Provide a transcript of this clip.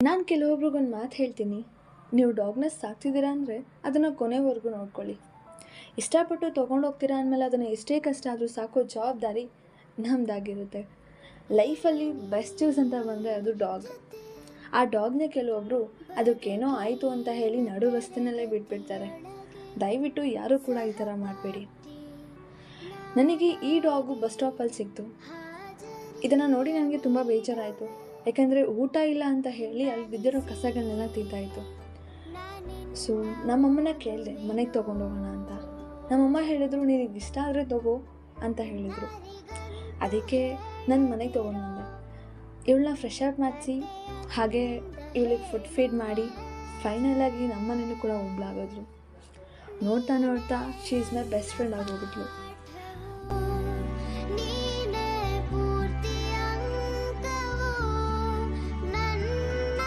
ನಾನು ಕೆಲವೊಬ್ರಿಗೊಂದು ಮಾತು ಹೇಳ್ತೀನಿ, ನೀವು ಡಾಗ್ನ ಸಾಕ್ತಿದ್ದೀರಾ ಅಂದರೆ ಅದನ್ನು ಕೊನೆವರೆಗೂ ನೋಡ್ಕೊಳ್ಳಿ. ಇಷ್ಟಪಟ್ಟು ತೊಗೊಂಡೋಗ್ತೀರಾ ಅಂದಮೇಲೆ ಅದನ್ನು ಎಷ್ಟೇ ಕಷ್ಟ ಆದರೂ ಸಾಕೋ ಜವಾಬ್ದಾರಿ ನಮ್ಮದಾಗಿರುತ್ತೆ. ಲೈಫಲ್ಲಿ ಬೆಸ್ಟ್ ಯೂಸ್ ಅಂತ ಬಂದರೆ ಅದು ಡಾಗ್. ಆ ಡಾಗ್ನೇ ಕೆಲವೊಬ್ಬರು ಅದಕ್ಕೇನೋ ಆಯಿತು ಅಂತ ಹೇಳಿ ನಡು ರಸ್ತೆಯಲ್ಲೇ ಬಿಟ್ಬಿಡ್ತಾರೆ. ದಯವಿಟ್ಟು ಯಾರೂ ಕೂಡ ಈ ಥರ ಮಾಡಬೇಡಿ. ನನಗೆ ಈ ಡಾಗು ಬಸ್ ಸ್ಟಾಪಲ್ಲಿ ಸಿಕ್ತು. ಇದನ್ನು ನೋಡಿ ನನಗೆ ತುಂಬ ಬೇಜಾರಾಯಿತು. ಯಾಕೆಂದರೆ ಊಟ ಇಲ್ಲ ಅಂತ ಹೇಳಿ ಅಲ್ಲಿ ಬಿದ್ದಿರೋ ಕಸಗಳನ್ನೆಲ್ಲ ತಿಂತಾಯಿತ್ತು. ಸೊ ನಮ್ಮಮ್ಮನ ಕೇಳಿದೆ ಮನೆಗೆ ತೊಗೊಂಡೋಗೋಣ ಅಂತ. ನಮ್ಮಮ್ಮ ಹೇಳಿದ್ರು, ನಿನಗೆ ಇಷ್ಟ ಆದರೆ ತಗೋ ಅಂತ ಹೇಳಿದರು. ಅದಕ್ಕೆ ನನ್ನ ಮನೆಗೆ ತೊಗೊಂಡು ಬಂದೆ. ಇವಳನ್ನ ಫ್ರೆಶ್ ಅಪ್ ಮಾಡಿಸಿ ಹಾಗೆ ಇವಳಿಗೆ ಫುಡ್ ಫೀಡ್ ಮಾಡಿ ಫೈನಲಾಗಿ ನಮ್ಮ ಮನೇಲೂ ಕೂಡ ಒಬ್ಬಳಾಗೋದ್ರು. ನೋಡ್ತಾ ನೋಡ್ತಾ she is my best friend ಆಗೋಗ್ಬಿಟ್ಲು.